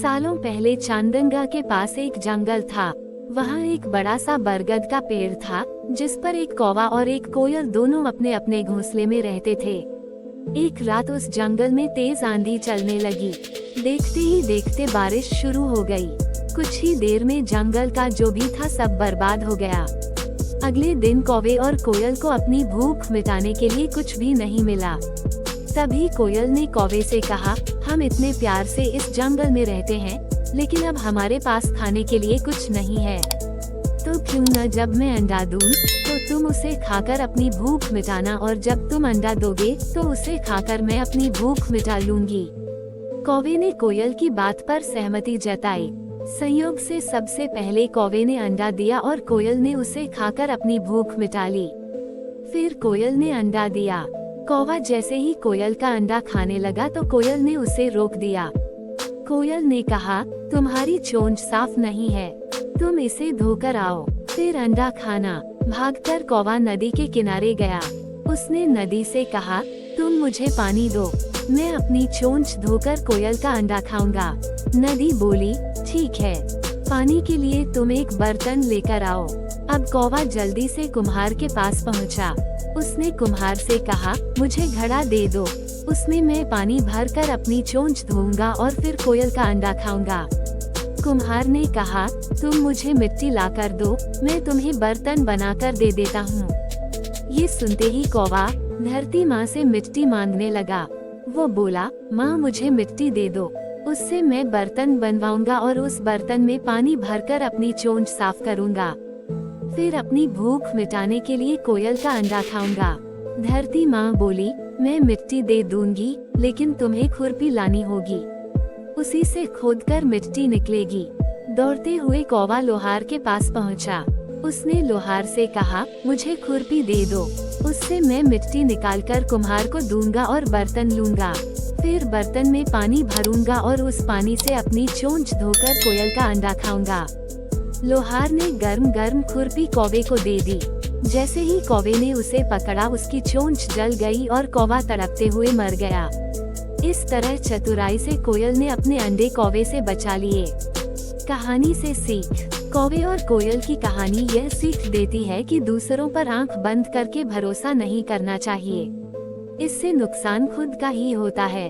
सालों पहले चांदंगा के पास एक जंगल था। वहाँ एक बड़ा सा बरगद का पेड़ था, जिस पर एक कौवा और एक कोयल दोनों अपने अपने घोंसले में रहते थे। एक रात उस जंगल में तेज आंधी चलने लगी। देखते ही देखते बारिश शुरू हो गई। कुछ ही देर में जंगल का जो भी था सब बर्बाद हो गया। अगले दिन कौवे और कोयल को अपनी भूख मिटाने के लिए कुछ भी नहीं मिला। तभी कोयल ने कौवे से कहा, हम इतने प्यार से इस जंगल में रहते हैं, लेकिन अब हमारे पास खाने के लिए कुछ नहीं है। तो क्यों न जब मैं अंडा दूं, तो तुम उसे खाकर अपनी भूख मिटाना, और जब तुम अंडा दोगे तो उसे खाकर मैं अपनी भूख मिटा लूंगी। कौवे ने कोयल की बात पर सहमति जताई। संयोग से सबसे पहले कौवे ने अंडा दिया और कोयल ने उसे खाकर अपनी भूख मिटा ली। फिर कोयल ने अंडा दिया। कौवा जैसे ही कोयल का अंडा खाने लगा तो कोयल ने उसे रोक दिया। कोयल ने कहा, तुम्हारी चोंच साफ नहीं है, तुम इसे धोकर आओ, फिर अंडा खाना। भागकर कौवा नदी के किनारे गया। उसने नदी से कहा, तुम मुझे पानी दो, मैं अपनी चोंच धोकर कोयल का अंडा खाऊंगा। नदी बोली, ठीक है, पानी के लिए तुम एक बर्तन लेकर आओ। अब कौवा जल्दी से कुम्हार के पास पहुंचा। उसने कुम्हार से कहा, मुझे घड़ा दे दो, उसमें मैं पानी भरकर अपनी चोंच धोऊंगा और फिर कोयल का अंडा खाऊंगा। कुम्हार ने कहा, तुम मुझे मिट्टी लाकर दो, मैं तुम्हें बर्तन बनाकर दे देता हूँ। ये सुनते ही कौवा धरती माँ से मिट्टी मांगने लगा। वो बोला, माँ मुझे मिट्टी दे दो, उससे मैं बर्तन बनवाऊंगा और उस बर्तन में पानी भरकर अपनी चोंच साफ करूंगा। फिर अपनी भूख मिटाने के लिए कोयल का अंडा खाऊंगा। धरती माँ बोली, मैं मिट्टी दे दूंगी, लेकिन तुम्हें खुरपी लानी होगी, उसी से खोदकर मिट्टी निकलेगी। दौड़ते हुए कौवा लोहार के पास पहुँचा। उसने लोहार से कहा, मुझे खुरपी दे दो, उससे मैं मिट्टी निकालकर कुम्हार को दूंगा और बर्तन लूंगा। फिर बर्तन में पानी भरूंगा और उस पानी से अपनी चोंच धोकर कोयल का अंडा खाऊंगा। लोहार ने गर्म गर्म खुरपी कौवे को दे दी। जैसे ही कौवे ने उसे पकड़ा, उसकी चोंच जल गई और कौवा तड़पते हुए मर गया। इस तरह चतुराई से कोयल ने अपने अंडे कौवे से बचा लिए। कहानी से सीख। कौवे और कोयल की कहानी यह सीख देती है कि दूसरों पर आंख बंद करके भरोसा नहीं करना चाहिए। इससे नुकसान खुद का ही होता है।